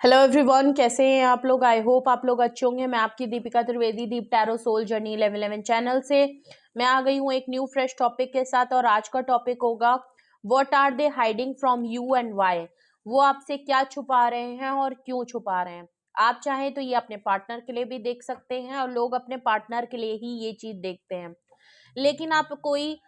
Hello everyone, कैसे हैं आप लोग। आई होप आप लोग अच्छे होंगे। मैं आपकी दीपिका त्रिवेदी, दीप टैरो सोल जर्नी 1111 चैनल से मैं आ गई हूँ एक न्यू फ्रेश टॉपिक के साथ। और आज का टॉपिक होगा what are they hiding from you and why. वो आपसे क्या छुपा रहे हैं और क्यों छुपा रहे हैं। आप चाहें तो ये अपने पार्टनर के लिए भी देख सकते हैं, और लोग अपने पार्टनर के लिए ही ये चीज देखते हैं। लेकिन आप कोई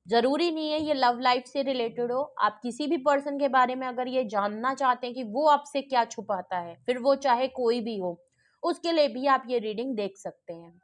जरूरी नहीं है ये लव लाइफ से रिलेटेड हो। आप किसी भी पर्सन के बारे में अगर ये जानना चाहते हैं कि वो आपसे क्या छुपाता है, फिर वो चाहे कोई भी हो, उसके लिए भी आप ये रीडिंग देख सकते हैं।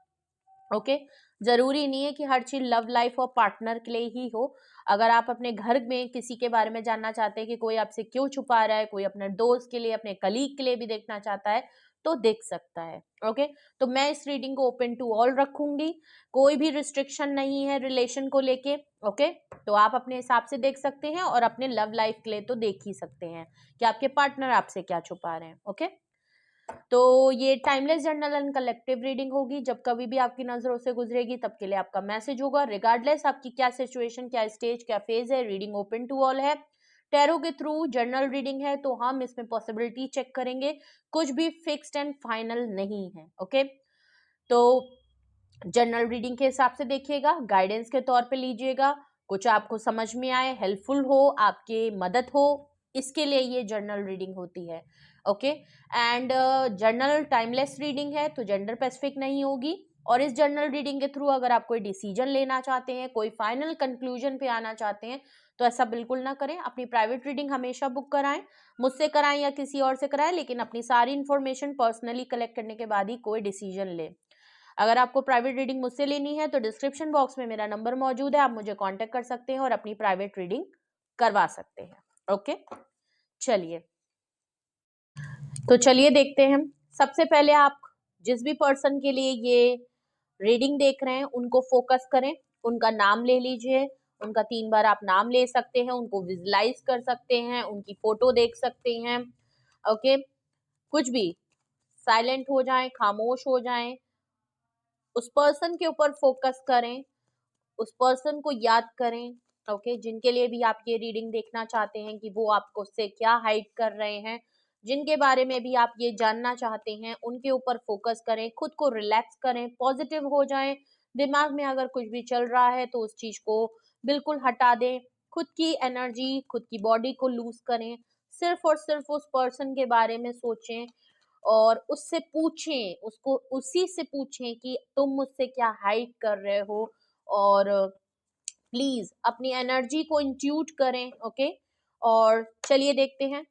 ओके। जरूरी नहीं है कि हर चीज लव लाइफ और पार्टनर के लिए ही हो। अगर आप अपने घर में किसी के बारे में जानना चाहते हैं कि कोई आपसे क्यों छुपा रहा है, कोई अपने दोस्त के लिए, अपने कलीग के लिए भी देखना चाहता है, तो देख सकता है। ओके। तो मैं इस रीडिंग को ओपन टू ऑल रखूंगी। कोई भी रिस्ट्रिक्शन नहीं है रिलेशन को लेके। ओके। तो आप अपने हिसाब से देख सकते हैं, और अपने लव लाइफ के लिए तो देख ही सकते हैं कि आपके पार्टनर आपसे क्या छुपा रहे हैं। ओके। तो ये timeless journal and collective reading होगी। जब कभी भी आपकी नजरों से गुजरेगी तब के लिए आपका मैसेज होगा, रिगार्डलेस आपकी क्या सिचुएशन, क्या स्टेज, क्या फेज है। रीडिंग ओपन टू ऑल है। टैरो के थ्रू जर्नल रीडिंग है, तो हम इसमें पॉसिबिलिटी चेक करेंगे। कुछ भी फिक्स्ड एंड फाइनल नहीं है। ओके। तो जनरल रीडिंग के हिसाब से देखिएगा, गाइडेंस के तौर पे लीजिएगा। कुछ आपको समझ में आए, हेल्पफुल हो, आपके मदद हो, इसके लिए ये जर्नल रीडिंग होती है। Okay. And journal timeless reading है, तो जेंडर स्पेसिफिक नहीं होगी। और इस जर्नल रीडिंग के थ्रू अगर आप कोई डिसीजन लेना चाहते हैं, कोई फाइनल कंक्लूजन पे आना चाहते हैं, तो ऐसा बिल्कुल ना करें। अपनी प्राइवेट रीडिंग हमेशा बुक कराएं, मुझसे कराएं या किसी और से कराएं, लेकिन अपनी सारी इंफॉर्मेशन पर्सनली कलेक्ट करने के बाद ही कोई डिसीजन लें। अगर आपको प्राइवेट रीडिंग मुझसे लेनी है तो डिस्क्रिप्शन बॉक्स में मेरा नंबर मौजूद है, आप मुझे कांटेक्ट कर सकते हैं और अपनी प्राइवेट रीडिंग करवा सकते हैं। ओके। चलिए, तो चलिए देखते हैं। सबसे पहले आप जिस भी पर्सन के लिए ये रीडिंग देख रहे हैं उनको फोकस करें, उनका नाम ले लीजिए। उनका 3 बार आप नाम ले सकते हैं, उनको विजुलाइज कर सकते हैं, उनकी फोटो देख सकते हैं। ओके। कुछ भी, साइलेंट हो जाएं, खामोश हो जाएं, उस पर्सन के ऊपर फोकस करें, उस पर्सन को याद करें। ओके। जिनके लिए भी आप ये रीडिंग देखना चाहते हैं कि वो आपको से क्या हाइड कर रहे हैं, जिनके बारे में भी आप ये जानना चाहते हैं, उनके ऊपर फोकस करें। खुद को रिलैक्स करें, पॉजिटिव हो जाएं। दिमाग में अगर कुछ भी चल रहा है तो उस चीज को बिल्कुल हटा दें। खुद की एनर्जी, खुद की बॉडी को लूज करें। सिर्फ और सिर्फ उस पर्सन के बारे में सोचें, और उससे पूछें, उसको उसी से पूछें कि तुम मुझसे क्या हाइड कर रहे हो। और प्लीज अपनी एनर्जी को इंट्यूट करें। ओके। और चलिए देखते हैं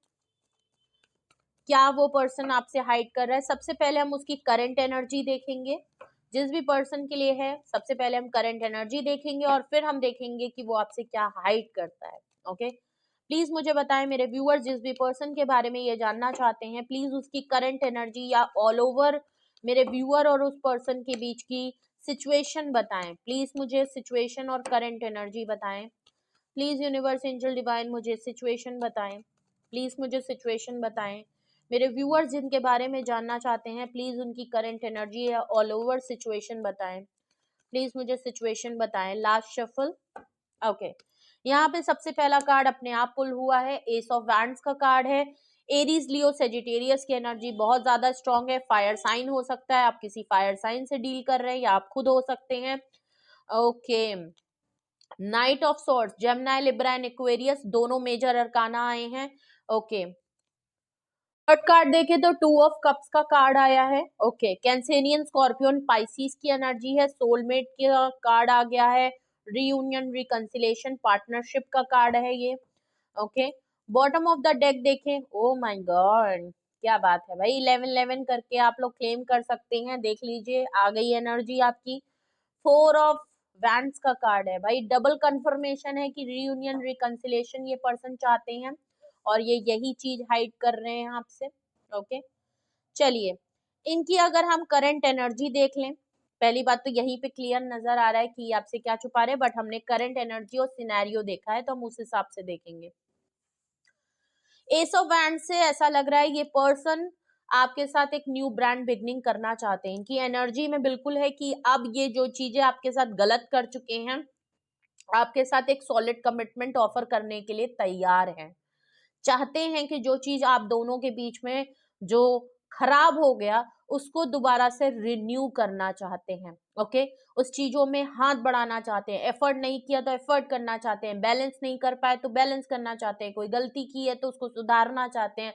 क्या वो पर्सन आपसे हाइड कर रहा है। सबसे पहले हम उसकी करंट एनर्जी देखेंगे। जिस भी पर्सन के लिए है, सबसे पहले हम करंट एनर्जी देखेंगे, और फिर हम देखेंगे कि वो आपसे क्या हाइड करता है। ओके। प्लीज मुझे बताएं मेरे व्यूअर, जिस भी पर्सन के बारे में ये जानना चाहते हैं, प्लीज उसकी करंट एनर्जी या ऑल ओवर मेरे व्यूअर और उस पर्सन के बीच की सिचुएशन बताएं। प्लीज मुझे सिचुएशन और करंट एनर्जी बताएं। प्लीज यूनिवर्स, एंजल, डिवाइन, मुझे सिचुएशन बताएं। प्लीज मुझे सिचुएशन बताएं। मेरे व्यूअर्स जिनके बारे में जानना चाहते हैं, प्लीज उनकी करंट एनर्जी या ऑल ओवर सिचुएशन बताएं। प्लीज मुझे सिचुएशन बताएं। Last shuffle. ओके। यहाँ पे सबसे पहला कार्ड अपने आप पुल हुआ है, एस ऑफ वैंड्स का कार्ड है। एरीज, लियो, सेजिटेरियस की एनर्जी बहुत ज्यादा स्ट्रांग है। फायर साइन हो सकता है, आप किसी फायर साइन से डील कर रहे हैं, या आप खुद हो सकते हैं। Okay. Night of swords, Gemini, Libra and Aquarius, दोनों मेजर अरकाना आए हैं। ओके। थर्ड कार्ड देखें तो 2 ऑफ कप्स का कार्ड आया है। ओके। कैंसेरियन, स्कॉर्पियन, पाइसिस की एनर्जी है। सोलमेट का कार्ड आ गया है। रीयूनियन, रिकंसिलेशन, पार्टनरशिप का कार्ड है ये। Okay. Bottom of the deck देखें, ओ माय गॉड, क्या बात है भाई। 1111 करके आप लोग क्लेम कर सकते हैं। देख लीजिए, आ गई एनर्जी आपकी। 4 ऑफ वैंड्स का कार्ड है भाई। डबल कंफर्मेशन है कि रीयूनियन, रिकंसिलेशन ये पर्सन चाहते हैं, और ये यही चीज हाइड कर रहे हैं आपसे। ओके। चलिए, इनकी अगर हम करंट एनर्जी देख लें, पहली बात तो यहीं पे क्लियर नजर आ रहा है कि आपसे क्या छुपा रहे हैं, बट हमने करंट एनर्जी और सिनेरियो देखा है, तो हम उस हिसाब से देखेंगे। एस ऑफ वैंड से ऐसा लग रहा है ये पर्सन आपके साथ एक न्यू ब्रांड बिगनिंग करना चाहते हैं। कि एनर्जी में बिल्कुल है कि अब ये जो चीजें आपके साथ गलत कर चुके हैं, आपके साथ एक सॉलिड कमिटमेंट ऑफर करने के लिए तैयार हैं। चाहते हैं कि जो चीज आप दोनों के बीच में जो खराब हो गया उसको दोबारा से रिन्यू करना चाहते हैं। ओके, उस चीजों में हाथ बढ़ाना चाहते हैं, एफर्ट नहीं किया तो एफर्ट करना चाहते हैं, बैलेंस नहीं कर पाए तो बैलेंस करना चाहते हैं, कोई गलती की है तो उसको सुधारना चाहते हैं,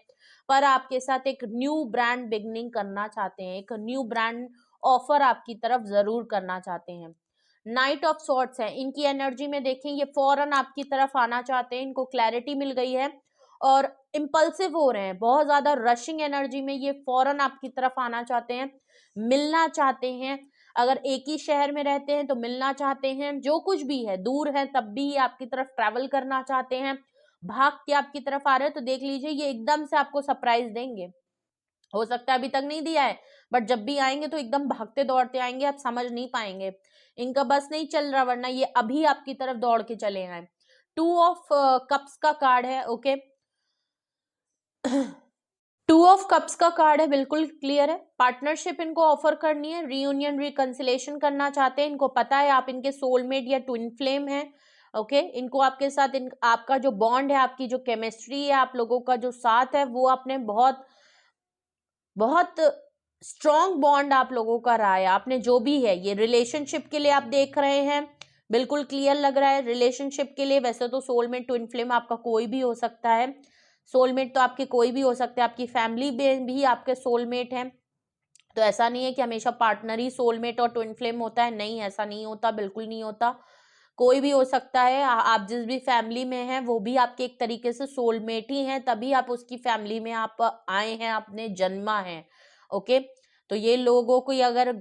पर आपके साथ एक न्यू ब्रांड बिगनिंग करना चाहते हैं, एक न्यू ब्रांड ऑफर आपकी तरफ जरूर करना चाहते हैं। नाइट ऑफ सॉर्ट्स है इनकी एनर्जी में, देखें ये फौरन आपकी तरफ आना चाहते हैं, इनको क्लैरिटी मिल गई है और इम्पल्सिव हो रहे हैं, बहुत ज्यादा रशिंग एनर्जी में ये फौरन आपकी तरफ आना चाहते हैं, मिलना चाहते हैं। अगर एक ही शहर में रहते हैं तो मिलना चाहते हैं, जो कुछ भी है, दूर है तब भी आपकी तरफ ट्रैवल करना चाहते हैं, भाग के आपकी तरफ आ रहे हैं तो देख लीजिए ये एकदम से आपको सरप्राइज देंगे। हो सकता है अभी तक नहीं दिया है, बट जब भी आएंगे तो एकदम भागते दौड़ते आएंगे, आप समझ नहीं पाएंगे, इनका बस नहीं चल रहा, वरना ये अभी आपकी तरफ दौड़ के चले आए। टू ऑफ कप्स का कार्ड है। ओके, टू ऑफ कप्स का कार्ड है, बिल्कुल क्लियर है, पार्टनरशिप इनको ऑफर करनी है, रीयूनियन रिकंसिलेशन करना चाहते हैं, इनको पता है आप इनके सोलमेट या ट्विन फ्लेम है। ओके, इनको आपके साथ आपका जो बॉन्ड है, आपकी जो केमिस्ट्री है, आप लोगों का जो साथ है, वो आपने बहुत बहुत स्ट्रॉन्ग बॉन्ड आप लोगों का रहा है। आपने जो भी है ये रिलेशनशिप के लिए आप देख रहे हैं, बिल्कुल क्लियर लग रहा है रिलेशनशिप के लिए। वैसे तो सोलमेट ट्विन फ्लेम आपका कोई भी हो सकता है, सोलमेट तो आपके कोई भी हो सकते हैं, आपकी फैमिली में भी आपके सोलमेट हैं, तो ऐसा नहीं है कि हमेशा पार्टनर ही सोलमेट और ट्विन फ्लेम होता है, नहीं ऐसा नहीं होता, बिल्कुल नहीं होता, कोई भी हो सकता है। आप जिस भी फैमिली में हैं वो भी आपके एक तरीके से सोलमेट ही हैं, तभी आप उसकी फैमिली में आप आए हैं, आपने जन्मा है। ओके, तो ये लोगों को अगर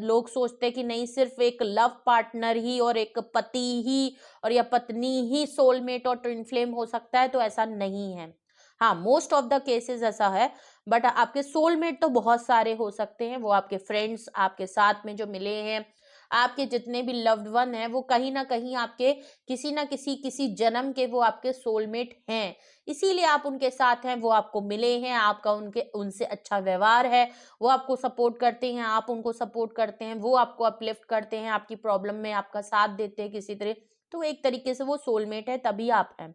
लोग सोचते हैं कि नहीं सिर्फ एक लव पार्टनर ही और एक पति ही और या पत्नी ही सोलमेट और ट्विन फ्लेम हो सकता है, तो ऐसा नहीं है। हाँ, मोस्ट ऑफ द केसेस ऐसा है, बट आपके सोलमेट तो बहुत सारे हो सकते हैं, वो आपके फ्रेंड्स, आपके साथ में जो मिले हैं, आपके जितने भी लव्ड वन हैं, वो कहीं ना कहीं आपके किसी ना किसी जन्म के वो आपके सोलमेट हैं, इसीलिए आप उनके साथ हैं, वो आपको मिले हैं, आपका उनसे अच्छा व्यवहार है, वो आपको सपोर्ट करते हैं, आप उनको सपोर्ट करते हैं, वो आपको अपलिफ्ट करते हैं, आपकी प्रॉब्लम में आपका साथ देते हैं किसी तरह, तो एक तरीके से वो सोलमेट है, तभी आप हैं।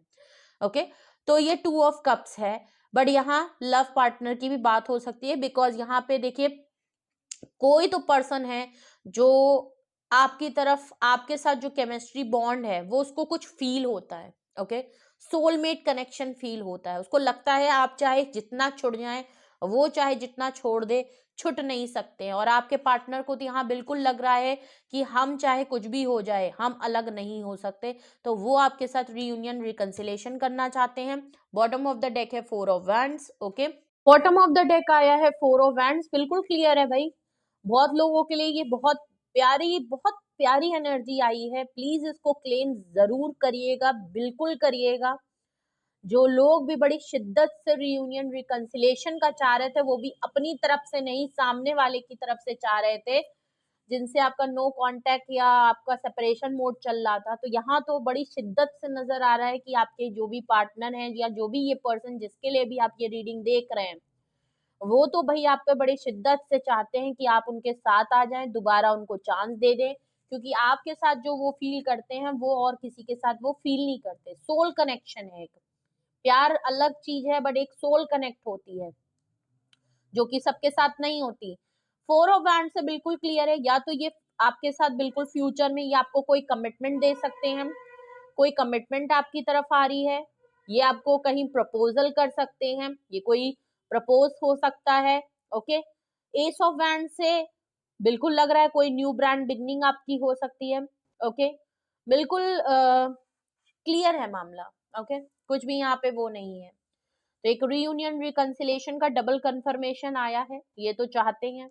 ओके, तो ये टू ऑफ कप्स है, बट यहाँ लव पार्टनर की भी बात हो सकती है, बिकॉज यहाँ पे देखिए कोई तो पर्सन है जो आपकी तरफ, आपके साथ जो केमिस्ट्री बॉन्ड है वो उसको कुछ फील होता है। ओके, सोलमेट कनेक्शन फील होता है, उसको लगता है आप चाहे जितना छुड़ जाए, वो चाहे जितना छोड़ दे, छुट नहीं सकते हैं, और आपके पार्टनर को तो यहाँ बिल्कुल लग रहा है कि हम चाहे कुछ भी हो जाए हम अलग नहीं हो सकते, तो वो आपके साथ रीयूनियन रिकंसिलेशन करना चाहते हैं। बॉटम ऑफ द डेक है four of wands. Okay, bottom of the deck आया है फोर ऑफ वैंड्स, बिल्कुल क्लियर है भाई, बहुत लोगों के लिए ये बहुत प्यारी एनर्जी आई है, प्लीज इसको क्लेम जरूर करिएगा, बिल्कुल करिएगा। जो लोग भी बड़ी शिद्दत से रियूनियन रिकंसिलेशन का चाह रहे थे, वो भी अपनी तरफ से नहीं, सामने वाले की तरफ से चाह रहे थे, जिनसे आपका नो कांटेक्ट या आपका सेपरेशन मोड चल रहा था, तो यहाँ तो बड़ी शिद्दत से नजर आ रहा है कि आपके जो भी पार्टनर हैं या जो भी ये पर्सन जिसके लिए भी आप ये रीडिंग देख रहे हैं, वो तो भाई आप पे बड़ी शिद्दत से चाहते हैं कि आप उनके साथ आ जाएं, दोबारा उनको चांस दे दें, क्योंकि आपके साथ जो वो फील करते हैं वो और किसी के साथ वो फील नहीं करते। सोल कनेक्शन है, एक प्यार अलग चीज है, बट एक सोल कनेक्ट होती है जो कि सबके साथ नहीं होती। फोर ऑफ वैंड से बिल्कुल क्लियर है, या तो ये आपके साथ बिल्कुल फ्यूचर में ये आपको कोई कमिटमेंट दे सकते हैं, कोई कमिटमेंट आपकी तरफ आ रही है, ये आपको कहीं प्रपोजल कर सकते हैं, ये कोई प्रपोज हो सकता है। ओके, एस ऑफ वैंड से बिल्कुल लग रहा है कोई न्यू ब्रांड बिगनिंग आपकी हो सकती है। ओके, बिल्कुल क्लियर है मामला। ओके, कुछ भी यहाँ पे वो नहीं है, तो एक रीयूनियन रिकंसिलेशन का डबल कंफर्मेशन आया है, ये तो चाहते हैं,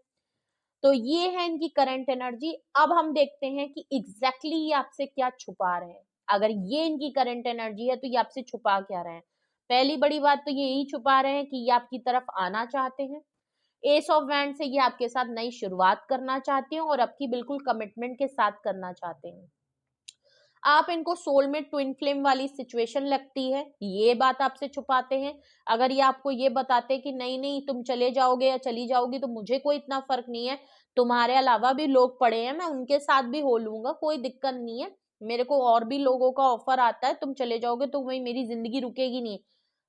तो ये है इनकी करंट एनर्जी। अब हम देखते हैं कि एग्जैक्टली ये आपसे क्या छुपा रहे हैं। अगर ये इनकी करंट एनर्जी है तो ये आपसे छुपा क्या रहे हैं? पहली बड़ी बात तो ये यही छुपा रहे हैं कि ये आपकी तरफ आना चाहते हैं, एस ऑफ वैंड से ये आपके साथ नई शुरुआत करना चाहते हैं और आपकी बिल्कुल कमिटमेंट के साथ करना चाहते हैं। आप इनको सोलमेट ट्विन फ्लेम वाली सिचुएशन लगती है, ये बात आपसे छुपाते हैं। अगर ये आपको ये बताते कि नहीं नहीं तुम चले जाओगे या चली जाओगी तो मुझे कोई इतना फर्क नहीं है, तुम्हारे अलावा भी लोग पड़े हैं, मैं उनके साथ भी हो लूंगा, कोई दिक्कत नहीं है, मेरे को और भी लोगों का ऑफर आता है, तुम चले जाओगे तो वही मेरी जिंदगी रुकेगी नहीं,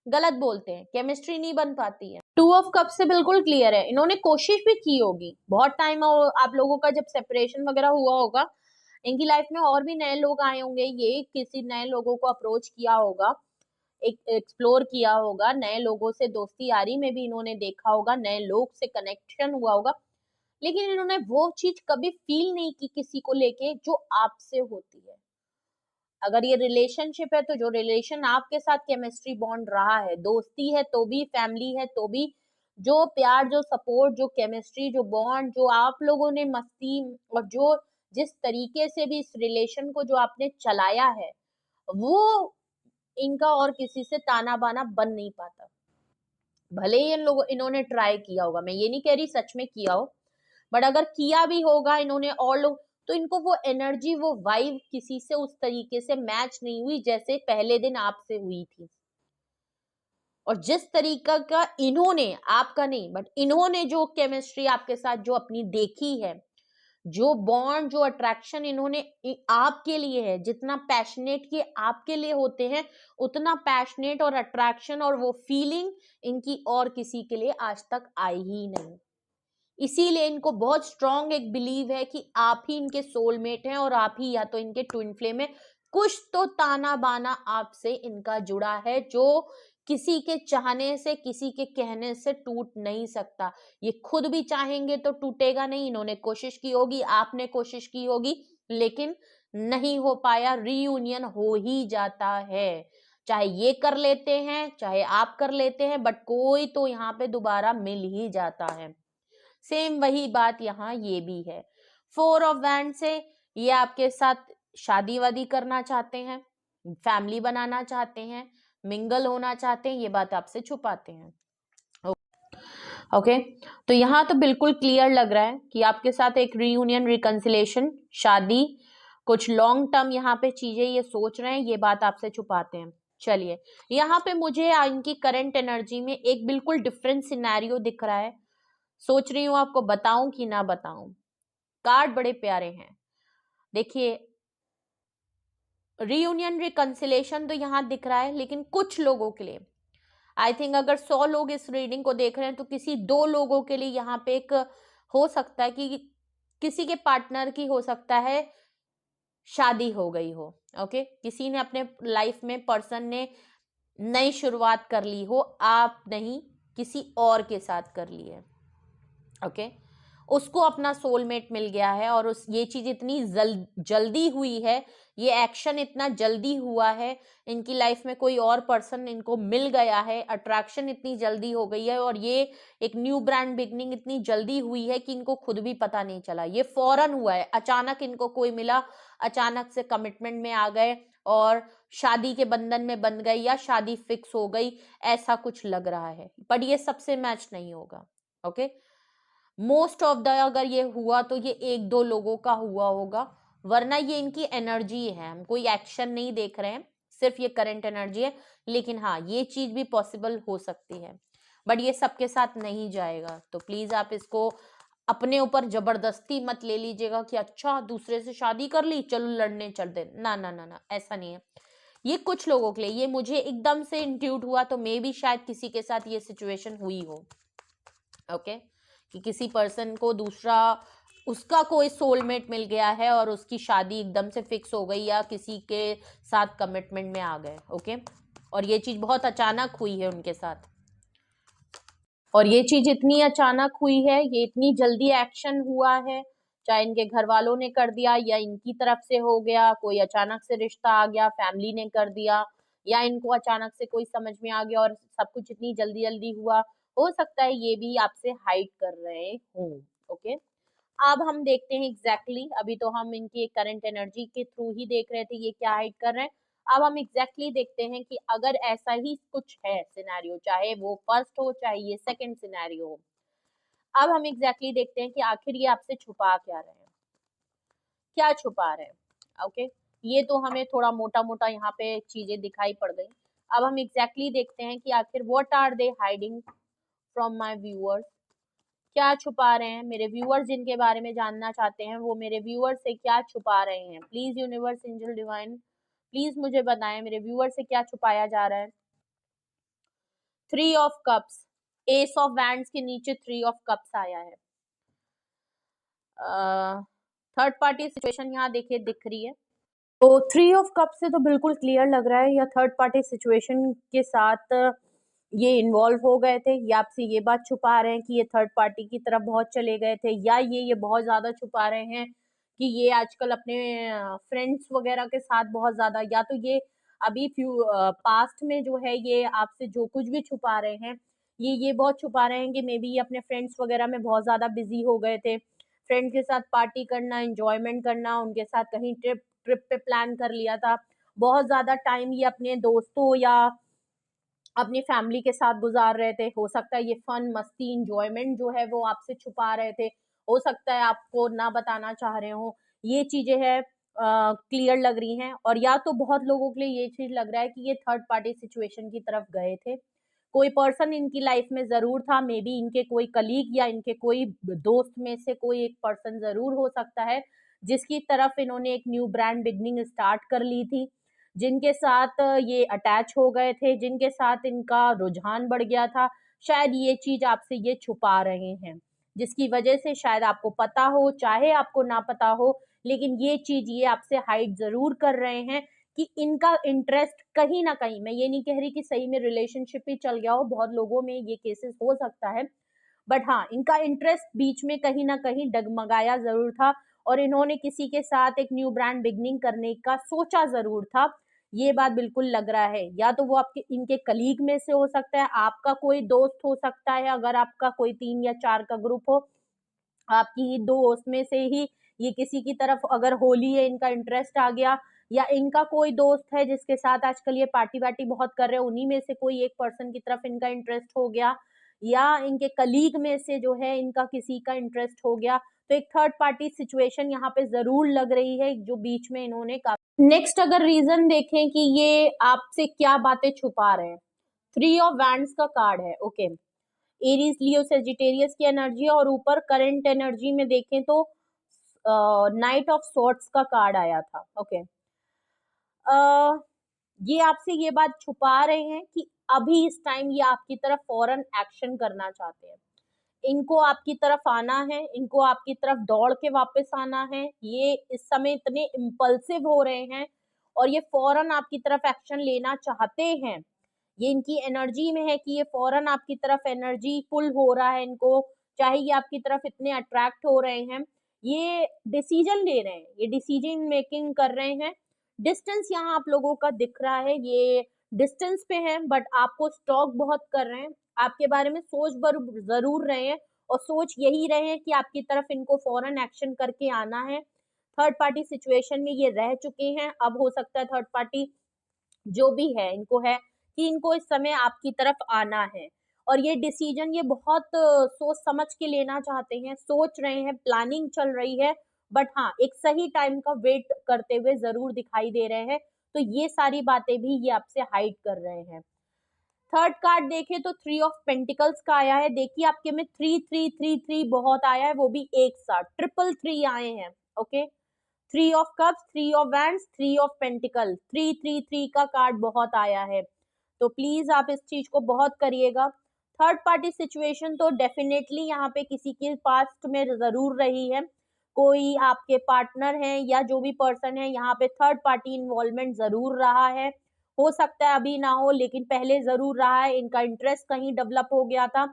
गलत बोलते हैं, केमिस्ट्री नहीं बन पाती है। टू ऑफ कप से बिल्कुल क्लियर है, इन्होंने कोशिश भी की होगी बहुत टाइम, आप लोगों का जब सेपरेशन वगैरह हुआ होगा, इनकी लाइफ में और भी नए लोग आए होंगे, ये किसी नए लोगों को अप्रोच किया होगा, एक एक्सप्लोर किया होगा, नए लोगों से दोस्ती यारी में भी इन्होंने देखा होगा, नए लोग से कनेक्शन हुआ होगा, लेकिन इन्होंने वो चीज कभी फील नहीं की किसी को लेके जो आपसे होती है। अगर ये रिलेशनशिप है तो जो रिलेशन आपके साथ केमिस्ट्री बॉन्ड रहा है, दोस्ती है तो भी, फैमिली है तो भी, जो प्यार, जो सपोर्ट, जो केमिस्ट्री, जो बॉन्ड, जो आप लोगों ने मस्ती और जो जिस तरीके से भी इस रिलेशन को जो आपने चलाया है, वो इनका और किसी से ताना बाना बन नहीं पाता। भले ही इन्होंने ट्राई किया होगा, मैं ये नहीं कह रही सच में किया हो, बट अगर किया भी होगा इन्होंने और लोग, तो इनको वो एनर्जी, वो वाइब किसी से उस तरीके से मैच नहीं हुई जैसे पहले दिन आपसे हुई थी। और जिस तरीका का इन्होंने, आपका नहीं बट इन्होंने जो केमिस्ट्री आपके साथ जो अपनी देखी है, जो बॉन्ड, जो अट्रैक्शन इन्होंने आपके लिए है, जितना पैशनेट ये आपके लिए होते हैं, उतना पैशनेट और अट्रैक्शन और वो फीलिंग इनकी और किसी के लिए आज तक आई ही नहीं। इसीलिए इनको बहुत स्ट्रॉन्ग एक बिलीव है कि आप ही इनके सोलमेट हैं और आप ही या तो इनके ट्विन फ्लेम है। कुछ तो ताना बाना आपसे इनका जुड़ा है जो किसी के चाहने से, किसी के कहने से टूट नहीं सकता। ये खुद भी चाहेंगे तो टूटेगा नहीं, इन्होंने कोशिश की होगी, आपने कोशिश की होगी, लेकिन नहीं हो पाया, रीयूनियन हो ही जाता है। चाहे ये कर लेते हैं, चाहे आप कर लेते हैं, बट कोई तो यहाँ पे दोबारा मिल ही जाता है। सेम वही बात यहाँ ये भी है। फोर ऑफ वैंड से ये आपके साथ शादी वादी करना चाहते हैं, फैमिली बनाना चाहते हैं, मिंगल होना चाहते हैं, ये बात आपसे छुपाते हैं। ओके तो यहाँ तो बिल्कुल क्लियर लग रहा है कि आपके साथ एक रीयूनियन, रिकंसिलेशन, शादी, कुछ लॉन्ग टर्म यहाँ पे चीजें ये सोच रहे हैं, ये बात आपसे छुपाते हैं। चलिए यहाँ पे मुझे इनकी करंट एनर्जी में एक बिल्कुल डिफरेंट सिनेरियो दिख रहा है, सोच रही हूँ आपको बताऊं कि ना बताऊं। कार्ड बड़े प्यारे हैं, देखिए रीयूनियन, रिकंसिलेशन तो यहाँ दिख रहा है, लेकिन कुछ लोगों के लिए, आई थिंक अगर 100 लोग इस रीडिंग को देख रहे हैं तो किसी 2 लोगों के लिए यहाँ पे एक हो सकता है कि किसी के पार्टनर की हो सकता है शादी हो गई हो। ओके किसी ने अपने लाइफ में, पर्सन ने नई शुरुआत कर ली हो, आप नहीं किसी और के साथ कर ली है। ओके उसको अपना सोलमेट मिल गया है और उस ये चीज इतनी जल्दी हुई है, ये एक्शन इतना जल्दी हुआ है, इनकी लाइफ में कोई और पर्सन इनको मिल गया है, अट्रैक्शन इतनी जल्दी हो गई है और ये एक न्यू ब्रांड बिगनिंग इतनी जल्दी हुई है कि इनको खुद भी पता नहीं चला, ये फौरन हुआ है, अचानक इनको कोई मिला, अचानक से कमिटमेंट में आ गए और शादी के बंधन में बंध गई या शादी फिक्स हो गई, ऐसा कुछ लग रहा है, बट ये सबसे मैच नहीं होगा। ओके मोस्ट ऑफ द अगर ये हुआ तो ये 1-2 लोगों का हुआ होगा, वरना ये इनकी एनर्जी है, हम कोई एक्शन नहीं देख रहे हैं, सिर्फ ये करंट एनर्जी है। लेकिन हाँ ये चीज भी पॉसिबल हो सकती है, बट ये सबके साथ नहीं जाएगा, तो प्लीज आप इसको अपने ऊपर जबरदस्ती मत ले लीजिएगा कि अच्छा दूसरे से शादी कर ली चलो लड़ने चल दे, ना ना ना ना, ऐसा नहीं है। ये कुछ लोगों के लिए, ये मुझे एकदम से इंट्यूट हुआ, तो मे भी शायद किसी के साथ ये सिचुएशन हुई हो। ओके कि किसी पर्सन को दूसरा, उसका कोई सोलमेट मिल गया है और उसकी शादी एकदम से फिक्स हो गई या किसी के साथ कमिटमेंट में आ गए। ओके और ये चीज बहुत अचानक हुई है उनके साथ, और ये चीज इतनी अचानक हुई है, ये इतनी जल्दी एक्शन हुआ है, चाहे इनके घर वालों ने कर दिया या इनकी तरफ से हो गया, कोई अचानक से रिश्ता आ गया, फैमिली ने कर दिया, या इनको अचानक से कोई समझ में आ गया और सब कुछ इतनी जल्दी जल्दी हुआ, हो सकता है ये भी आपसे हाइड कर रहे हों। ओके अब हम देखते हैं अभी तो हम इनकी करंट एनर्जी के थ्रू ही देख रहे थे ये क्या हाइड कर रहे हैं। अब हम देखते हैं कि अगर ऐसा ही कुछ है सिनेरियो, चाहे वो फर्स्ट हो चाहे ये सेकंड सिनेरियो हो, अब हम देखते हैं कि आखिर ये आपसे छुपा क्या रहे हैं, क्या छुपा रहे हैं। ओके ये तो हमें थोड़ा मोटा मोटा यहाँ पे चीजें दिखाई पड़ गई। अब हम देखते हैं कि आखिर what are they hiding from my viewers, क्या छुपा रहे हैं मेरे व्यूअर्स, जिनके बारे में जानना चाहते हैं वो मेरे व्यूअर्स से क्या छुपा रहे हैं। Please universe, angel divine, please मुझे बताएं मेरे व्यूअर्स से क्या छुपाया जा रहा है। 3 of cups, S of wands के नीचे 3 ऑफ कप्स आया है। थर्ड पार्टी सिचुएशन यहाँ देखिए दिख रही है, तो 3 ऑफ कप से तो बिल्कुल क्लियर लग रहा है या थर्ड पार्टी सिचुएशन के साथ ये इन्वॉल्व हो गए थे, या आपसे ये बात छुपा रहे हैं कि ये थर्ड पार्टी की तरफ बहुत चले गए थे, या ये बहुत ज्यादा छुपा रहे हैं कि ये आजकल अपने फ्रेंड्स वगैरह के साथ बहुत ज्यादा, या तो ये अभी पास्ट में जो है ये आपसे जो कुछ भी छुपा रहे हैं, ये बहुत छुपा रहे हैं कि मे बी ये अपने फ्रेंड्स वगैरह में बहुत ज्यादा बिजी हो गए थे, फ्रेंड के साथ पार्टी करना, एंजॉयमेंट करना, उनके साथ कहीं ट्रिप पे प्लान कर लिया था, बहुत ज्यादा टाइम ये अपने दोस्तों या अपनी फैमिली के साथ गुजार रहे थे, हो सकता है ये फन मस्ती इंजॉयमेंट जो है वो आपसे छुपा रहे थे, हो सकता है आपको ना बताना चाह रहे हो, ये चीजें है क्लियर लग रही हैं। और या तो बहुत लोगों के लिए ये चीज लग रहा है कि ये थर्ड पार्टी सिचुएशन की तरफ गए थे, कोई पर्सन इनकी लाइफ में जरूर था, मे बी इनके कोई कलीग या इनके कोई दोस्त में से कोई एक पर्सन जरूर हो सकता है जिसकी तरफ इन्होंने एक न्यू ब्रांड बिगनिंग स्टार्ट कर ली थी, जिनके साथ ये अटैच हो गए थे, जिनके साथ इनका रुझान बढ़ गया था, शायद ये चीज आपसे ये छुपा रहे हैं, जिसकी वजह से शायद आपको पता हो चाहे आपको ना पता हो, लेकिन ये चीज ये आपसे हाइड जरूर कर रहे हैं कि इनका इंटरेस्ट कहीं ना कहीं, मैं ये नहीं कह रही कि सही में रिलेशनशिप ही चल गया हो, बहुत लोगों में ये केसेस हो सकता है, बट हाँ इनका इंटरेस्ट बीच में कहीं ना कहीं डगमगाया जरूर था और इन्होंने किसी के साथ एक न्यू ब्रांड बिगनिंग करने का सोचा जरूर था, ये बात बिल्कुल लग रहा है। या तो वो आपके इनके कलीग में से हो सकता है, आपका कोई दोस्त हो सकता है, अगर आपका कोई 3 या 4 का ग्रुप हो, आपकी दोस्त में से ही ये किसी की तरफ अगर होली है इनका इंटरेस्ट आ गया, या इनका कोई दोस्त है जिसके साथ आजकल ये पार्टी वार्टी बहुत कर रहे हैं, उन्हीं में से कोई एक पर्सन की तरफ इनका इंटरेस्ट हो गया, या इनके कलीग में से जो है इनका किसी का इंटरेस्ट हो गया, तो एक थर्ड पार्टी सिचुएशन यहाँ पे जरूर लग रही है जो बीच में इन्होंने। नेक्स्ट अगर रीजन देखें कि ये आपसे क्या बातें छुपा रहे हैं, 3 ऑफ वैंड्स का कार्ड है, ओके, एरीज लियो सेजिटेरियस की एनर्जी, और ऊपर करंट एनर्जी में देखें तो नाइट ऑफ सॉर्ट्स का कार्ड आया था, ओके। ये आपसे ये बात छुपा रहे हैं कि अभी इस टाइम ये आपकी तरफ फौरन एक्शन करना चाहते हैं, इनको आपकी तरफ आना है, इनको आपकी तरफ दौड़ के वापस आना है, ये इस समय इतने इम्पल्सिव हो रहे हैं और ये फौरन आपकी तरफ एक्शन लेना चाहते हैं, ये इनकी एनर्जी में है कि ये फौरन आपकी तरफ एनर्जी पुल हो रहा है इनको, चाहे ये आपकी तरफ इतने अट्रैक्ट हो रहे हैं, ये डिसीजन ले रहे हैं, ये डिसीजन मेकिंग कर रहे हैं। डिस्टेंस यहाँ आप लोगों का दिख रहा है, ये डिस्टेंस पे है बट आपको स्टॉक बहुत कर रहे हैं, आपके बारे में सोच जरूर रहे हैं और सोच यही रहे हैं कि आपकी तरफ इनको फौरन एक्शन करके आना है। थर्ड पार्टी सिचुएशन में ये रह चुके हैं, अब हो सकता है थर्ड पार्टी जो भी है इनको है कि इनको इस समय आपकी तरफ आना है, और ये डिसीजन ये बहुत सोच समझ के लेना चाहते हैं, सोच रहे हैं, प्लानिंग चल रही है, बट हाँ एक सही टाइम का वेट करते हुए जरूर दिखाई दे रहे हैं, तो ये सारी बातें भी ये आपसे हाइड कर रहे हैं। थर्ड कार्ड देखें तो 3 ऑफ पेंटिकल्स का आया है, देखिए आपके में 3 3 3 3 बहुत आया है, वो भी एक साथ ट्रिपल 3 आए हैं, okay, 3 of cups, 3 of wands, 3 of pentacle, 3 3 3 का कार्ड बहुत आया है, तो प्लीज आप इस चीज को बहुत करिएगा। थर्ड पार्टी सिचुएशन तो डेफिनेटली यहाँ पे किसी के पास्ट में जरूर रही है, कोई आपके पार्टनर है या जो भी पर्सन है यहाँ पे थर्ड पार्टी इन्वॉल्वमेंट जरूर रहा है, हो सकता है अभी ना हो लेकिन पहले जरूर रहा है, इनका इंटरेस्ट कहीं डेवलप हो गया था।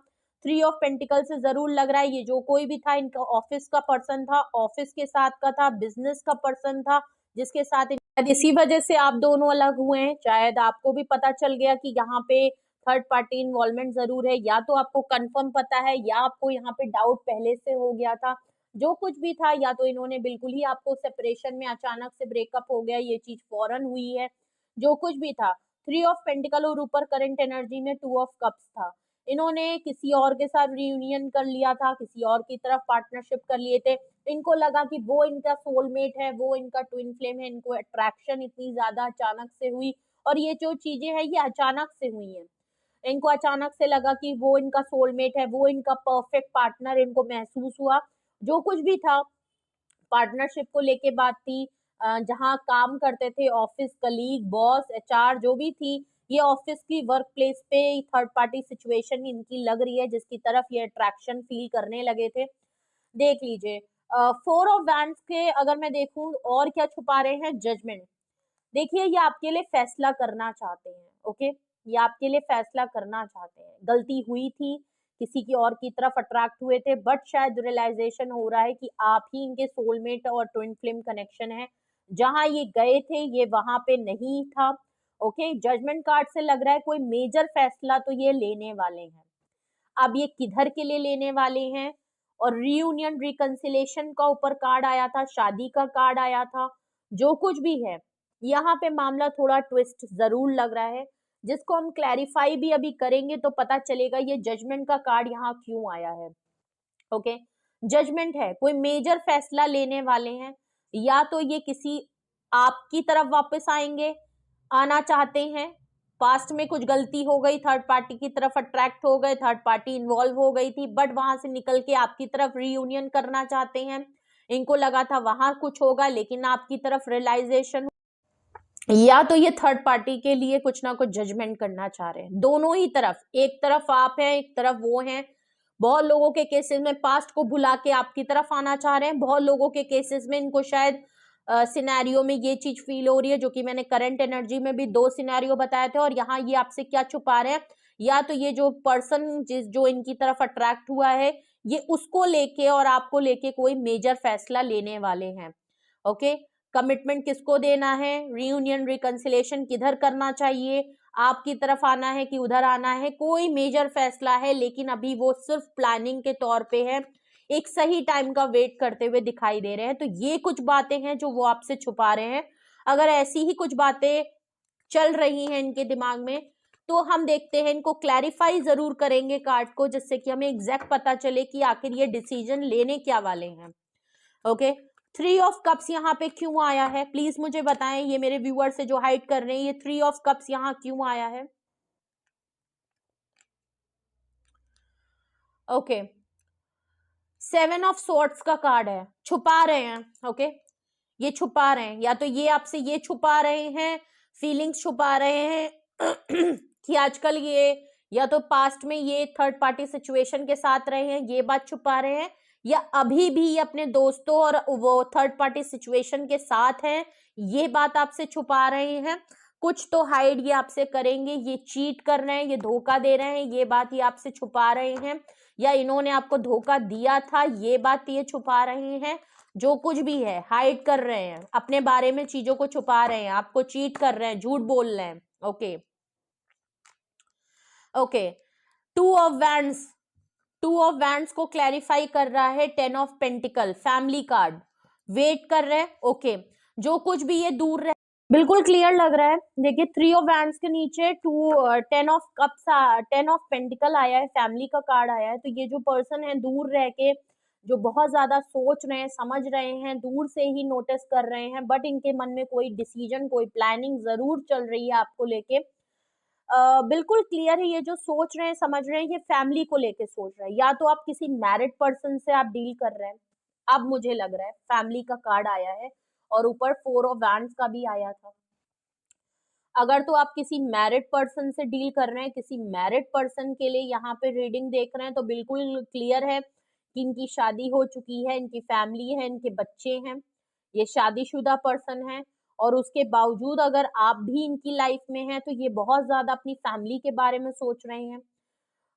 3 ऑफ पेंटिकल से जरूर लग रहा है ये जो कोई भी था इनका ऑफिस का पर्सन था, ऑफिस के साथ का था, बिजनेस का पर्सन था, जिसके साथ इसी वजह से आप दोनों अलग हुए हैं, शायद आपको भी पता चल गया कि यहाँ पे थर्ड पार्टी इन्वॉल्वमेंट जरूर है, या तो आपको कंफर्म पता है या आपको यहाँ पे डाउट पहले से हो गया था, जो कुछ भी था, या तो इन्होंने बिल्कुल ही आपको सेपरेशन में अचानक से ब्रेकअप हो गया, ये चीज फौरन हुई है, जो कुछ भी था। 3 ऑफ पेंटिकल और ऊपर करंट एनर्जी में 2 ऑफ कप्स था, इन्होंने किसी और के साथ रियूनियन कर लिया था, किसी और की तरफ पार्टनरशिप कर लिए थे, इनको लगा कि वो इनका सोलमेट है, वो इनका ट्विन फ्लेम है, इनको अट्रैक्शन इतनी ज्यादा अचानक से हुई, और ये जो चीजें हैं ये अचानक से हुई हैं, इनको अचानक से लगा कि वो इनका सोलमेट है, वो इनका परफेक्ट पार्टनर इनको महसूस हुआ, जो कुछ भी था पार्टनरशिप को लेके बात थी, जहाँ काम करते थे, ऑफिस कलीग, बॉस, एचआर जो भी थी, ये ऑफिस की वर्क प्लेस पे थर्ड पार्टी सिचुएशन इनकी लग रही है, जिसकी तरफ ये अट्रैक्शन फील करने लगे थे। देख लीजिए, 4 ऑफ वैंड्स के अगर मैं देखूं और क्या छुपा रहे हैं, जजमेंट। देखिए, ये आपके लिए फैसला करना चाहते हैं, ओके, ये आपके लिए फैसला करना चाहते हैं। गलती हुई थी, किसी की और की तरफ अट्रैक्ट हुए थे, बट शायद रियलाइजेशन हो रहा है कि आप ही इनके सोलमेट और ट्विन फ्लेम कनेक्शन है। जहां ये गए थे ये वहां पे नहीं था। ओके, जजमेंट कार्ड से लग रहा है कोई मेजर फैसला तो ये लेने वाले हैं। अब ये किधर के लिए लेने वाले हैं, और रीयूनियन रिकंसिलेशन का ऊपर कार्ड आया था, शादी का कार्ड आया था, जो कुछ भी है यहाँ पे मामला थोड़ा ट्विस्ट जरूर लग रहा है, जिसको हम क्लैरिफाई भी अभी करेंगे तो पता चलेगा ये जजमेंट का कार्ड यहाँ क्यों आया है। ओके, जजमेंट है, कोई मेजर फैसला लेने वाले हैं, या तो ये किसी आपकी तरफ वापस आएंगे, आना चाहते हैं। पास्ट में कुछ गलती हो गई, थर्ड पार्टी की तरफ अट्रैक्ट हो गए, थर्ड पार्टी इन्वॉल्व हो गई थी, बट वहां से निकल के आपकी तरफ रीयूनियन करना चाहते हैं। इनको लगा था वहां कुछ होगा, लेकिन आपकी तरफ रियलाइजेशन, या तो ये थर्ड पार्टी के लिए कुछ ना कुछ जजमेंट करना चाह रहे हैं। दोनों ही तरफ, एक तरफ आप हैं, एक तरफ वो हैं। बहुत लोगों के केसेस में पास्ट को भुला के आपकी तरफ आना चाह रहे हैं, बहुत लोगों के केसेस में इनको शायद सिनेरियो में ये चीज फील हो रही है, जो कि मैंने करंट एनर्जी में भी 2 सिनेरियो बताए थे। और यहाँ ये आपसे क्या छुपा रहे हैं, या तो ये जो पर्सन जो इनकी तरफ अट्रैक्ट हुआ है, ये उसको लेके और आपको लेके कोई मेजर फैसला लेने वाले हैं। ओके, कमिटमेंट किसको देना है, रीयूनियन रिकंसिलेशन किधर करना चाहिए, आपकी तरफ आना है कि उधर आना है, कोई मेजर फैसला है, लेकिन अभी वो सिर्फ प्लानिंग के तौर पे है, एक सही टाइम का वेट करते हुए दिखाई दे रहे हैं। तो ये कुछ बातें हैं जो वो आपसे छुपा रहे हैं। अगर ऐसी ही कुछ बातें चल रही हैं इनके दिमाग में, तो हम देखते हैं, इनको क्लैरिफाई जरूर करेंगे कार्ड को, जिससे कि हमें एग्जैक्ट पता चले कि आखिर ये डिसीजन लेने क्या वाले हैं। ओके, 3 ऑफ कप्स यहाँ पे क्यों आया है, प्लीज मुझे बताएं। ये मेरे व्यूअर से जो हाइड कर रहे हैं, ये 3 ऑफ कप्स यहाँ क्यों आया है। ओके, 7 ऑफ स्वॉर्ड्स का कार्ड है, छुपा रहे हैं। ओके, ये छुपा रहे हैं, या तो ये आपसे ये छुपा रहे हैं, फीलिंग्स छुपा रहे हैं कि आजकल ये, या तो पास्ट में ये थर्ड पार्टी सिचुएशन के साथ रहे हैं, ये बात छुपा रहे हैं, या अभी भी ये अपने दोस्तों और वो थर्ड पार्टी सिचुएशन के साथ हैं, ये बात आपसे छुपा रहे हैं। कुछ तो हाइड ये आपसे करेंगे, ये चीट कर रहे हैं, ये धोखा दे रहे हैं, ये बात ये आपसे छुपा रहे हैं, या इन्होंने आपको धोखा दिया था, ये बात ये छुपा रहे हैं। जो कुछ भी है हाइड कर रहे हैं, अपने बारे में चीजों को छुपा रहे हैं, आपको चीट कर रहे हैं, झूठ बोल रहे हैं। Okay, okay, 2 of wands, 2 of wands को क्लैरिफाई कर रहा है 10 of pentacles, family card, wait कर रहे हैं। ओके, जो कुछ भी ये दूर रहे, बिल्कुल क्लियर लग रहा है। देखिए, 3 ऑफ वैंड्स के नीचे 10 ऑफ कप्स, 10 ऑफ पेंटिकल आया है, फैमिली का कार्ड आया है। तो ये जो पर्सन है दूर रह के जो बहुत ज्यादा सोच रहे हैं, समझ रहे हैं, दूर से ही नोटिस कर रहे हैं, बट इनके मन में कोई डिसीजन, कोई प्लानिंग जरूर चल रही है आपको लेके। बिल्कुल क्लियर है, ये जो सोच रहे हैं, समझ रहे हैं, ये फैमिली को लेके सोच रहे हैं। या तो आप किसी मैरिड पर्सन से आप डील कर रहे हैं, अब मुझे लग रहा है फैमिली का कार्ड आया है, और ऊपर 4 ऑफ वैंड्स का भी आया था। अगर तो आप किसी मैरिड पर्सन से डील कर रहे हैं, किसी मैरिड पर्सन के लिए यहाँ पे रीडिंग देख रहे हैं, तो बिल्कुल क्लियर है कि इनकी शादी हो चुकी है, इनकी फैमिली है, इनके बच्चे हैं, ये शादीशुदा पर्सन है। और उसके बावजूद अगर आप भी इनकी लाइफ में हैं, तो ये बहुत ज्यादा अपनी फैमिली के बारे में सोच रहे हैं।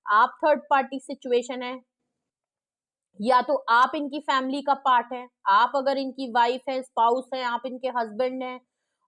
आप थर्ड पार्टी सिचुएशन है, या तो आप इनकी फैमिली का पार्ट है, आप अगर इनकी वाइफ है, स्पाउस है, आप इनके हस्बैंड हैं,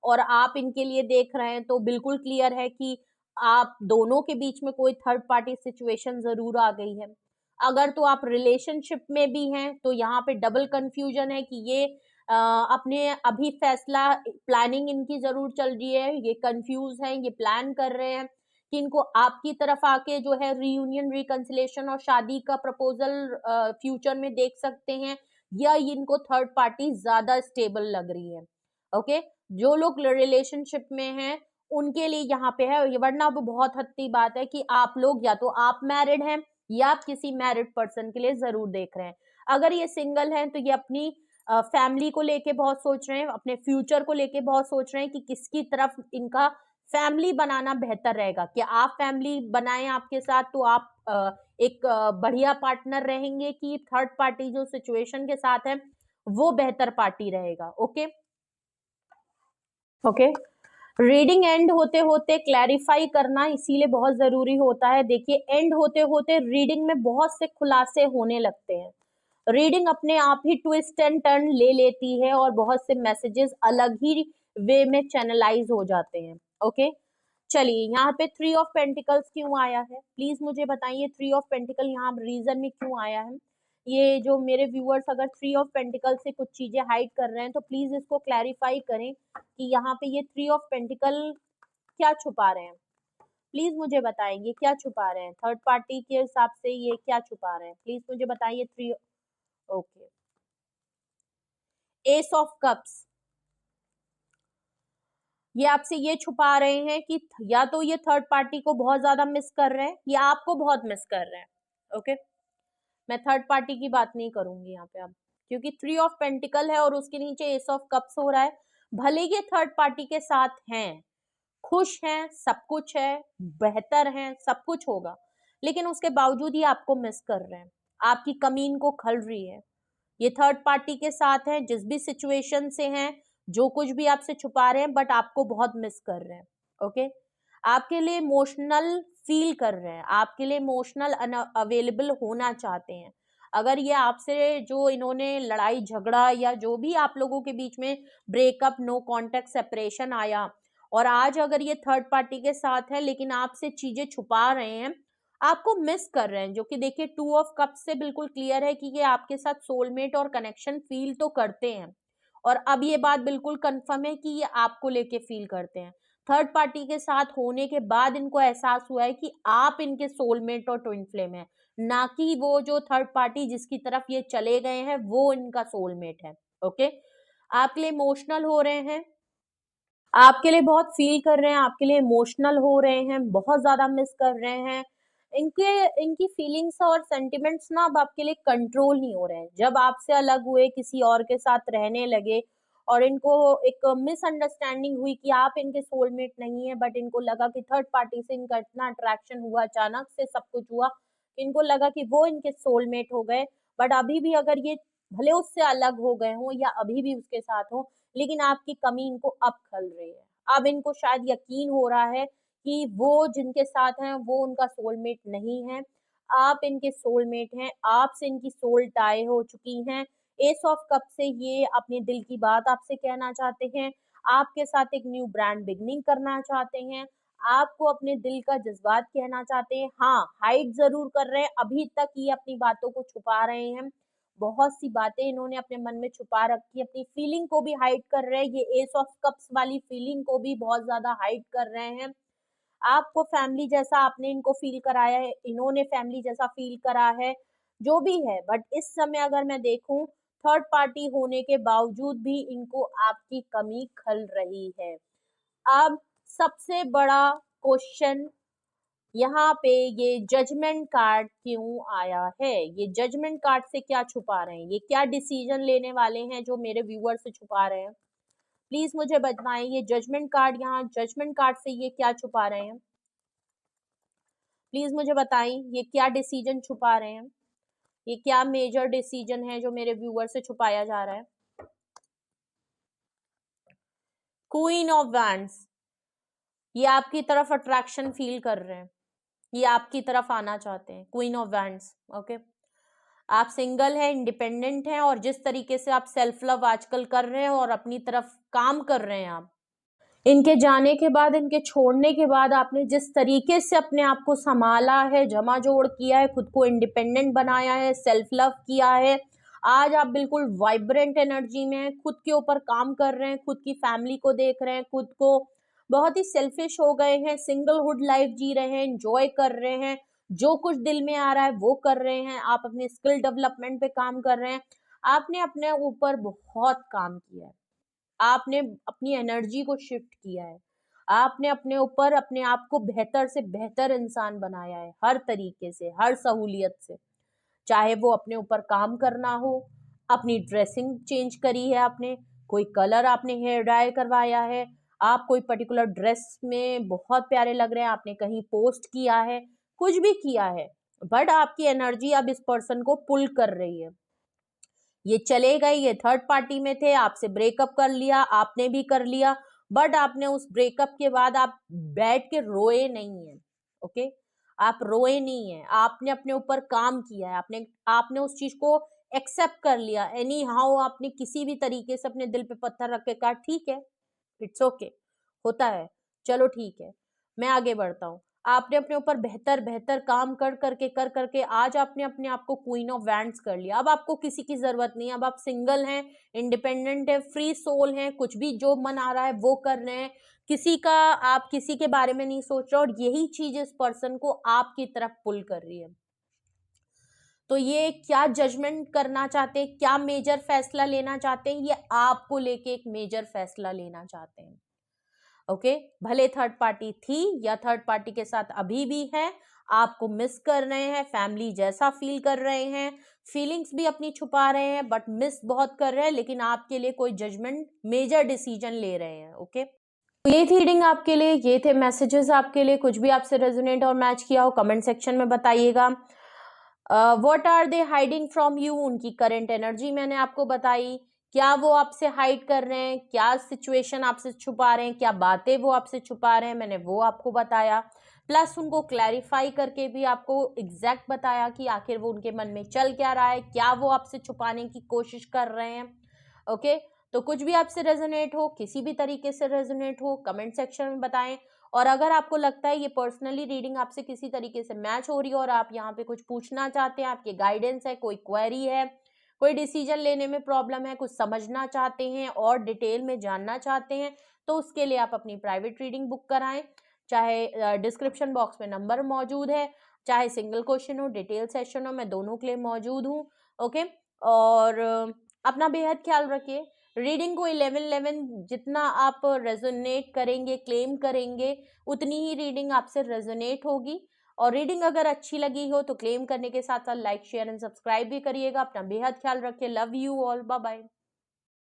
और आप इनके लिए देख रहे हैं, तो बिल्कुल क्लियर है कि आप दोनों के बीच में कोई थर्ड पार्टी सिचुएशन जरूर आ गई है। अगर तो आप रिलेशनशिप में भी हैं, तो यहाँ पे डबल कंफ्यूजन है कि ये अपने अभी फैसला, प्लानिंग इनकी जरूर चल रही है, ये कंफ्यूज है, ये प्लान कर रहे हैं कि इनको आपकी तरफ आके जो है रीयूनियन, रिकंसिलेशन और शादी का प्रपोजल फ्यूचर में देख सकते हैं, या इनको थर्ड पार्टी ज्यादा स्टेबल लग रही है। ओके, जो लोग रिलेशनशिप में हैं उनके लिए यहाँ पे है, वरना वो बहुत हद की बात है कि आप लोग, या तो आप मैरिड हैं, या आप किसी मैरिड पर्सन के लिए जरूर देख रहे हैं। अगर ये सिंगल हैं, तो ये अपनी फैमिली को लेके बहुत सोच रहे हैं, अपने फ्यूचर को लेके बहुत सोच रहे हैं कि किसकी तरफ इनका फैमिली बनाना बेहतर रहेगा कि आप फैमिली बनाएं आपके साथ, तो आप एक बढ़िया पार्टनर रहेंगे कि थर्ड पार्टी जो सिचुएशन के साथ है वो बेहतर पार्टी रहेगा। Okay okay. रीडिंग एंड होते होते क्लैरिफाई करना इसीलिए बहुत जरूरी होता है। देखिए, एंड होते होते रीडिंग में बहुत से खुलासे होने लगते हैं, रीडिंग अपने आप ही ट्विस्ट एंड टर्न ले लेती है और बहुत से मैसेजेस अलग ही वे में चैनलाइज हो जाते हैं। ओके, चलिए यहाँ पे थ्री ऑफ पेंटिकल्स क्यों आया है, प्लीज मुझे बताइए। थ्री ऑफ पेंटिकल यहाँ रीजन में क्यों आया है? ये जो मेरे व्यूअर्स अगर थ्री ऑफ पेंटिकल से कुछ चीजें हाइड कर रहे हैं तो प्लीज इसको क्लैरिफाई करें कि यहाँ पे ये थ्री ऑफ पेंटिकल क्या छुपा रहे हैं। प्लीज मुझे बताएंगे क्या छुपा रहे हैं, थर्ड पार्टी के हिसाब से ये क्या छुपा रहे हैं, प्लीज मुझे बताइए। Three, okay, S of cups, ये आपसे ये छुपा रहे हैं कि या तो ये थर्ड पार्टी को बहुत ज्यादा मिस कर रहे हैं या आपको बहुत मिस कर रहे हैं। ओके, मैं थर्ड पार्टी की बात नहीं करूंगी यहाँ पे अब, क्योंकि थ्री ऑफ पेंटिकल है और उसके नीचे एस ऑफ कप्स हो रहा है। भले ये थर्ड पार्टी के साथ हैं, खुश हैं, सब कुछ है, बेहतर हैं, सब कुछ होगा, लेकिन उसके बावजूद ये आपको मिस कर रहे हैं, आपकी कमी इनको खल रही है। ये थर्ड पार्टी के साथ हैं, जिस भी सिचुएशन से हैं, जो कुछ भी आपसे छुपा रहे हैं, बट आपको बहुत मिस कर रहे हैं। ओके, आपके लिए इमोशनल फील कर रहे हैं, आपके लिए इमोशनल अवेलेबल होना चाहते हैं। अगर ये आपसे जो इन्होंने लड़ाई झगड़ा या जो भी आप लोगों के बीच में ब्रेकअप, नो कांटेक्ट, सेपरेशन आया, और आज अगर ये थर्ड पार्टी के साथ है लेकिन आपसे चीजें छुपा रहे हैं, आपको मिस कर रहे हैं, जो कि देखिए टू ऑफ कप से बिल्कुल क्लियर है कि ये आपके साथ सोलमेट और कनेक्शन फील तो करते हैं, और अब ये बात बिल्कुल कंफर्म है कि ये आपको लेके फील करते हैं। थर्ड पार्टी के साथ होने के बाद इनको एहसास हुआ है कि आप इनके सोलमेट और ट्विन फ्लेम है, ना कि वो जो थर्ड पार्टी जिसकी तरफ ये चले गए हैं वो इनका सोलमेट है। ओके, आपके लिए इमोशनल हो रहे हैं, आपके लिए बहुत फील कर रहे हैं, आपके लिए इमोशनल हो रहे हैं, बहुत ज्यादा मिस कर रहे हैं। इनके इनकी फीलिंग्स और सेंटिमेंट्स ना अब आपके लिए कंट्रोल नहीं हो रहे हैं। जब आपसे अलग हुए, किसी और के साथ रहने लगे और इनको एक मिसअंडरस्टैंडिंग हुई कि आप इनके सोलमेट नहीं है, बट इनको लगा कि थर्ड पार्टी से इनका इतना अट्रैक्शन हुआ, अचानक से सब कुछ हुआ, इनको लगा कि वो इनके सोलमेट हो गए। बट अभी भी अगर ये भले उससे अलग हो गए हों या अभी भी उसके साथ हो, लेकिन आपकी कमी इनको अब खल रही है। अब इनको शायद यकीन हो रहा है कि वो जिनके साथ हैं वो उनका सोलमेट नहीं है, आप इनके सोलमेट हैं, आपसे इनकी सोल टाई हो चुकी हैं। एस ऑफ कप से ये अपने दिल की बात आपसे कहना चाहते हैं, आपके साथ एक न्यू ब्रांड बिगनिंग करना चाहते हैं, आपको अपने दिल का जज्बात कहना चाहते हैं। हाँ, हाइड जरूर कर रहे हैं, अभी तक ये अपनी बातों को छुपा रहे हैं, बहुत सी बातें इन्होंने अपने मन में छुपा रखी है, अपनी फीलिंग को भी हाइड कर रहे हैं, ये एस ऑफ कप्स वाली फीलिंग को भी बहुत ज्यादा हाइड कर रहे हैं। आपको फैमिली जैसा आपने इनको फील कराया है, इन्होंने फैमिली जैसा फील करा है, जो भी है, बट इस समय अगर मैं देखूं, थर्ड पार्टी होने के बावजूद भी इनको आपकी कमी खल रही है। अब सबसे बड़ा क्वेश्चन यहाँ पे, ये जजमेंट कार्ड क्यों आया है? ये जजमेंट कार्ड से क्या छुपा रहे हैं, ये क्या डिसीजन लेने वाले हैं जो मेरे व्यूअर से छुपा रहे हैं? प्लीज मुझे बताएं, ये जजमेंट कार्ड, यहाँ जजमेंट कार्ड से ये क्या छुपा रहे हैं? प्लीज मुझे बताएं, ये क्या डिसीजन छुपा रहे हैं? ये क्या मेजर डिसीजन है जो मेरे व्यूअर से छुपाया जा रहा है? क्वीन ऑफ वैंड्स, ये आपकी तरफ अट्रैक्शन फील कर रहे हैं, ये आपकी तरफ आना चाहते हैं, क्वीन ऑफ वैंड्स। ओके, आप सिंगल हैं, इंडिपेंडेंट हैं, और जिस तरीके से आप सेल्फ लव आजकल कर रहे हैं और अपनी तरफ काम कर रहे हैं, आप इनके जाने के बाद, इनके छोड़ने के बाद आपने जिस तरीके से अपने आप को संभाला है, जमा जोड़ किया है, खुद को इंडिपेंडेंट बनाया है, सेल्फ लव किया है, आज आप बिल्कुल वाइब्रेंट एनर्जी में हैं, खुद के ऊपर काम कर रहे हैं, खुद की फैमिली को देख रहे हैं, खुद को बहुत ही सेल्फिश हो गए हैं, सिंगलहुड लाइफ जी रहे हैं, एंजॉय कर रहे हैं, जो कुछ दिल में आ रहा है वो कर रहे हैं, आप अपने स्किल डेवलपमेंट पे काम कर रहे हैं, आपने अपने ऊपर बहुत काम किया है, आपने अपनी एनर्जी को शिफ्ट किया है, आपने अपने ऊपर अपने आप को बेहतर से बेहतर इंसान बनाया है, हर तरीके से, हर सहूलियत से, चाहे वो अपने ऊपर काम करना हो, अपनी ड्रेसिंग चेंज करी है आपने, कोई कलर आपने हेयर डाई करवाया है, आप कोई पर्टिकुलर ड्रेस में बहुत प्यारे लग रहे हैं, आपने कहीं पोस्ट किया है, कुछ भी किया है, बट आपकी एनर्जी अब इस पर्सन को पुल कर रही है। ये चले गए, ये थर्ड पार्टी में थे, आपसे ब्रेकअप कर लिया, आपने भी कर लिया, बट आपने उस ब्रेकअप के बाद आप बैठ के रोए नहीं है। ओके, आप रोए नहीं है, आपने अपने ऊपर काम किया है, आपने आपने उस चीज को एक्सेप्ट कर लिया। एनी हाउ आपने किसी भी तरीके से अपने दिल पे पत्थर रख के कहा ठीक है, इट्स ओके, होता है, चलो ठीक है, मैं आगे बढ़ता हूँ। आपने अपने ऊपर बेहतर बेहतर काम कर करके आज आपने अपने आप को क्वीन ऑफ वैंड्स कर लिया। अब आपको किसी की जरूरत नहीं है, अब आप सिंगल हैं, इंडिपेंडेंट है, फ्री सोल हैं, कुछ भी जो मन आ रहा है वो कर रहे हैं, किसी का, आप किसी के बारे में नहीं सोच रहे, और यही चीज इस पर्सन को आपकी तरफ पुल कर रही है। तो ये क्या जजमेंट करना चाहते हैं, क्या मेजर फैसला लेना चाहते हैं, ये आपको लेके एक मेजर फैसला लेना चाहते हैं। ओके, भले थर्ड पार्टी थी या थर्ड पार्टी के साथ अभी भी है, आपको मिस कर रहे हैं, फैमिली जैसा फील कर रहे हैं, फीलिंग्स भी अपनी छुपा रहे हैं, बट मिस बहुत कर रहे हैं, लेकिन आपके लिए कोई जजमेंट मेजर डिसीजन ले रहे हैं। ओके, तो ये थी रीडिंग आपके लिए, ये थे मैसेजेस आपके लिए। कुछ भी आपसे रेजोनेट और मैच किया हो कमेंट सेक्शन में बताइएगा। What are they hiding from you, उनकी करंट एनर्जी मैंने आपको बताई। क्या वो आपसे हाइड कर रहे हैं, क्या सिचुएशन आपसे छुपा रहे हैं, क्या बातें वो आपसे छुपा रहे हैं, मैंने वो आपको बताया। प्लस उनको क्लैरिफाई करके भी आपको एग्जैक्ट बताया कि आखिर वो उनके मन में चल क्या रहा है, क्या वो आपसे छुपाने की कोशिश कर रहे हैं। ओके, तो कुछ भी आपसे रेजोनेट हो, किसी भी तरीके से रेजोनेट हो, कमेंट सेक्शन में बताएं। और अगर आपको लगता है ये पर्सनली रीडिंग आपसे किसी तरीके से मैच हो रही है और आप यहाँ पे कुछ पूछना चाहते हैं, आपके गाइडेंस है, कोई क्वेरी है, कोई डिसीजन लेने में प्रॉब्लम है, कुछ समझना चाहते हैं और डिटेल में जानना चाहते हैं, तो उसके लिए आप अपनी प्राइवेट रीडिंग बुक कराएं। चाहे डिस्क्रिप्शन बॉक्स में नंबर मौजूद है, चाहे सिंगल क्वेश्चन हो, डिटेल सेशन हो, मैं दोनों के लिए मौजूद हूँ। ओके, और अपना बेहद ख्याल रखिए। रीडिंग को 11-11 जितना आप रेजोनेट करेंगे, क्लेम करेंगे, उतनी ही रीडिंग आपसे रेजोनेट होगी। और रीडिंग अगर अच्छी लगी हो तो क्लेम करने के साथ साथ लाइक शेयर एंड सब्सक्राइब भी करिएगा। अपना बेहद ख्याल रखिए। Love you all, bye bye.